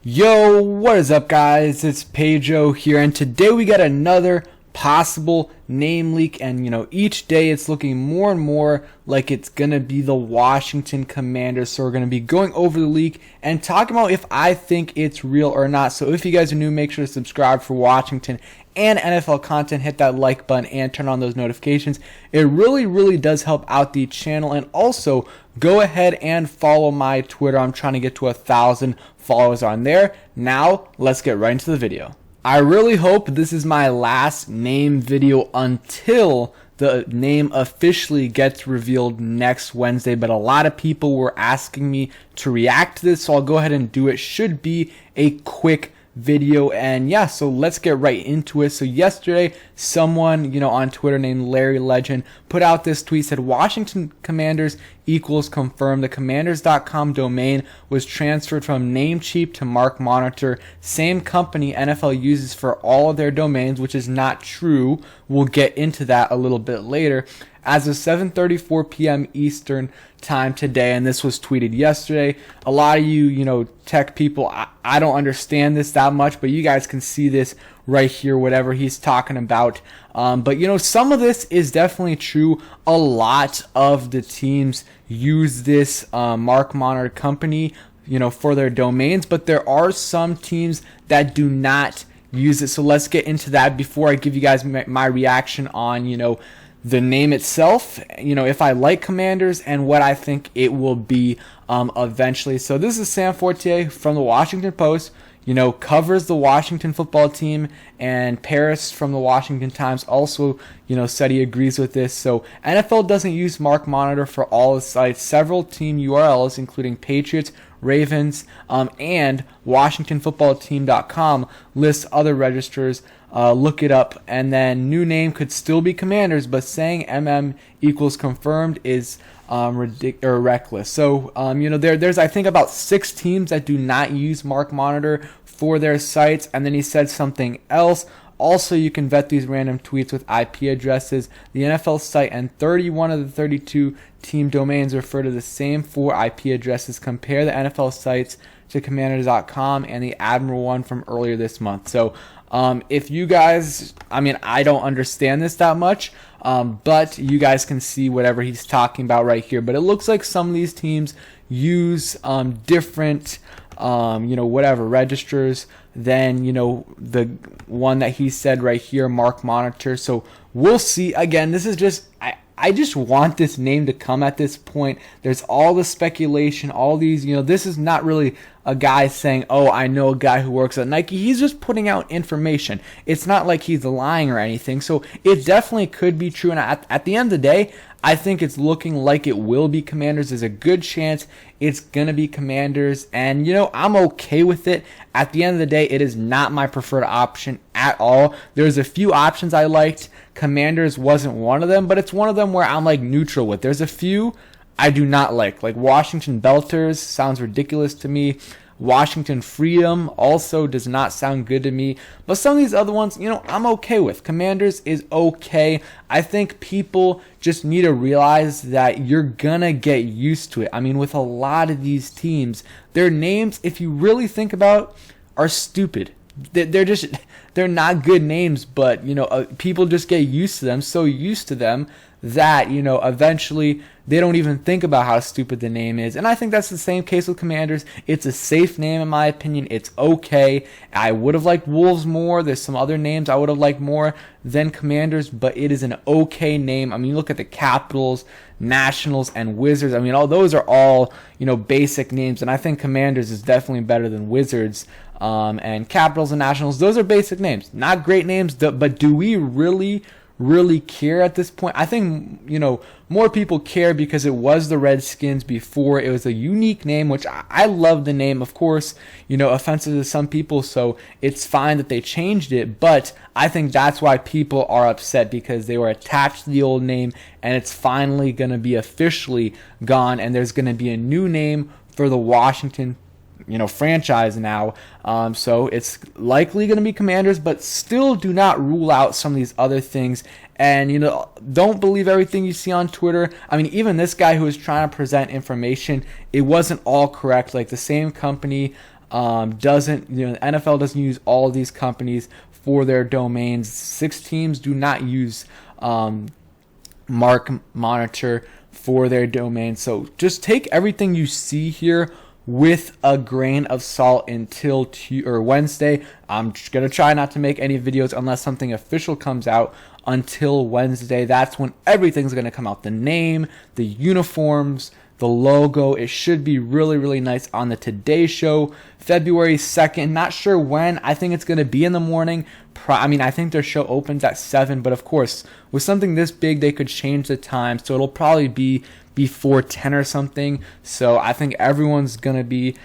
Yo, what is up guys? It's Pedro here, and today we got another possible name leak, and each day it's looking more and more like it's gonna be the Washington Commanders. So we're gonna be going over the leak and talking about if I think it's real or not. So if you guys are new, make sure to subscribe for Washington and NFL content, hit that like button and turn on those notifications. It really does help out the channel. And also go ahead and follow my Twitter. I'm trying to get to 1,000 followers on there. Now let's get right into the video. I really hope this is my last name video until the name officially gets revealed next Wednesday, but a lot of people were asking me to react to this, so I'll go ahead and do it. Should be a quick video, and yeah, so let's get right into it. So yesterday, someone on Twitter named Larry Legend put out this tweet, said Washington Commanders equals confirmed. The commanders.com domain was transferred from Namecheap to Mark Monitor, same company NFL uses for all of their domains, which is not true. We'll get into that a little bit later. As of 7:34 p.m. Eastern time today, and this was tweeted yesterday. A lot of you, tech people, I don't understand this that much, but you guys can see this right here, whatever he's talking about. But some of this is definitely true. A lot of the teams use this Mark Monitor company, for their domains, but there are some teams that do not use it. So let's get into that before I give you guys my reaction on, the name itself, if I like Commanders, and what I think it will be eventually. So this is Sam Fortier from the Washington Post, covers the Washington football team, and Paris from the Washington Times also, said he agrees with this. So NFL doesn't use Mark Monitor for all its sites. Several team URLs, including Patriots, Ravens, and WashingtonFootballTeam.com lists other registers. Look it up, and then new name could still be Commanders, but saying equals confirmed is reckless. So there's I think about 6 teams that do not use Mark Monitor for their sites, and then he said something else. Also, you can vet these random tweets with IP addresses. The NFL site and 31 of the 32 team domains refer to the same 4 IP addresses. Compare the NFL sites to commanders.com and the Admiral one from earlier this month. So if you guys, I don't understand this that much, but you guys can see whatever he's talking about right here. But it looks like some of these teams use different registers than the one that he said right here, Mark Monitor. So we'll see. Again, this is just I just want this name to come at this point. There's all the speculation, all these, this is not really a guy saying, oh, I know a guy who works at Nike. He's just putting out information. It's not like he's lying or anything. So it definitely could be true. And at the end of the day, I think it's looking like it will be Commanders. There's a good chance it's going to be Commanders. And, I'm okay with it. At the end of the day, it is not my preferred option at all. There's a few options I liked. Commanders wasn't one of them, but it's one of them where I'm neutral with. There's a few I do not like Washington Belters sounds ridiculous to me. Washington Freedom also does not sound good to me. But some of these other ones, I'm okay with. Commanders is okay. I think people just need to realize that you're gonna get used to it. With a lot of these teams, their names, if you really think about it, are stupid. They're not good names, but people just get used to them, so used to them that eventually they don't even think about how stupid the name is. And I think that's the same case with Commanders. It's a safe name in my opinion. It's okay. I would have liked Wolves more. There's some other names I would have liked more than Commanders, but it is an okay name. Look at the Capitals, Nationals, and Wizards. All those are all basic names, and I think Commanders is definitely better than Wizards. And Capitals and Nationals, those are basic names, not great names, but do we really care at this point? I think more people care because it was the Redskins before. It was a unique name, which I love the name. Of course, offensive to some people, so it's fine that they changed it, but I think that's why people are upset, because they were attached to the old name, and it's finally going to be officially gone, and there's going to be a new name for the Washington franchise now. So it's likely going to be Commanders, but still do not rule out some of these other things. And, don't believe everything you see on Twitter. Even this guy who was trying to present information, it wasn't all correct. The same company doesn't, the NFL doesn't use all these companies for their domains. 6 teams do not use Mark Monitor for their domain. So just take everything you see here with a grain of salt until Wednesday. I'm just going to try not to make any videos unless something official comes out until Wednesday. That's when everything's going to come out. The name, the uniforms, the logo. It should be really, really nice on the Today Show, February 2nd. Not sure when. I think it's going to be in the morning. I think their show opens at 7, but of course, with something this big, they could change the time, so it'll probably be before 10 or something. So I think everyone's going to be,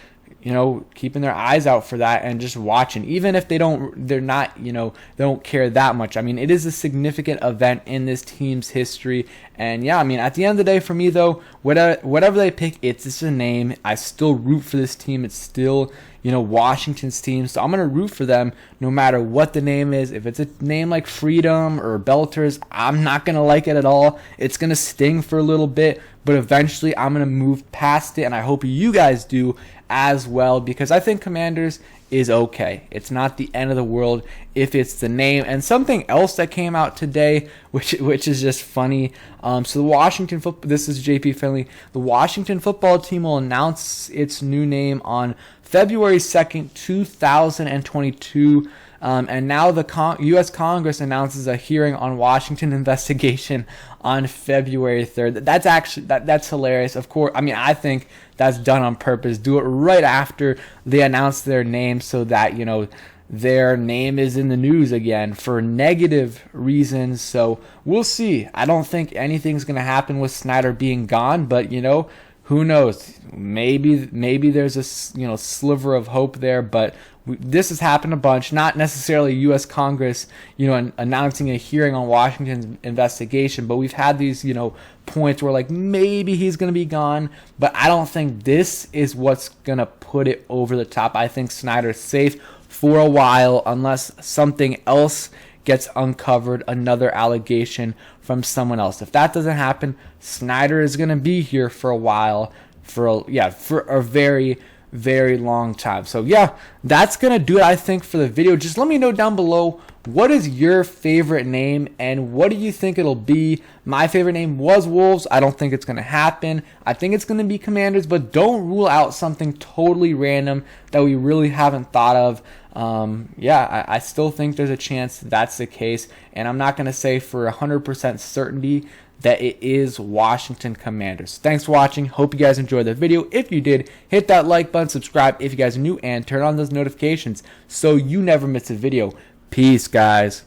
keeping their eyes out for that and just watching, even if they don't care that much. I mean, it is a significant event in this team's history. And yeah, I mean, at the end of the day, for me though, whatever they pick, it's just a name. I still root for this team. It's still, Washington's team. So I'm going to root for them no matter what the name is. If it's a name like Freedom or Belters, I'm not going to like it at all. It's going to sting for a little bit, but eventually I'm going to move past it, and I hope you guys do as well, because I think Commanders is okay. It's not the end of the world if it's the name. And something else that came out today, which is just funny. So the this is JP Finley. The Washington football team will announce its new name on February 2nd, 2022. And now the U.S. Congress announces a hearing on Washington investigation on February 3rd. That's actually that's hilarious. Of course, I mean, I think that's done on purpose. Do it right after they announce their name so that their name is in the news again for negative reasons. So we'll see. I don't think anything's gonna happen with Snyder being gone, but who knows? Maybe there's a sliver of hope there, but this has happened a bunch. Not necessarily U.S. Congress, announcing a hearing on Washington's investigation, but we've had these, points where maybe he's going to be gone, but I don't think this is what's going to put it over the top. I think Snyder's safe for a while unless something else gets uncovered, another allegation from someone else. If that doesn't happen, Snyder is going to be here for a while, for a very, very long time. So yeah, that's going to do it, I think, for the video. Just let me know down below, what is your favorite name and what do you think it'll be? My favorite name was Wolves. I don't think it's going to happen. I think it's going to be Commanders, but don't rule out something totally random that we really haven't thought of. I still think there's a chance that's the case, and I'm not going to say for 100% certainty that it is Washington Commanders. Thanks for watching. Hope you guys enjoyed the video. If you did, hit that like button, subscribe if you guys are new, and turn on those notifications so you never miss a video. Peace, guys.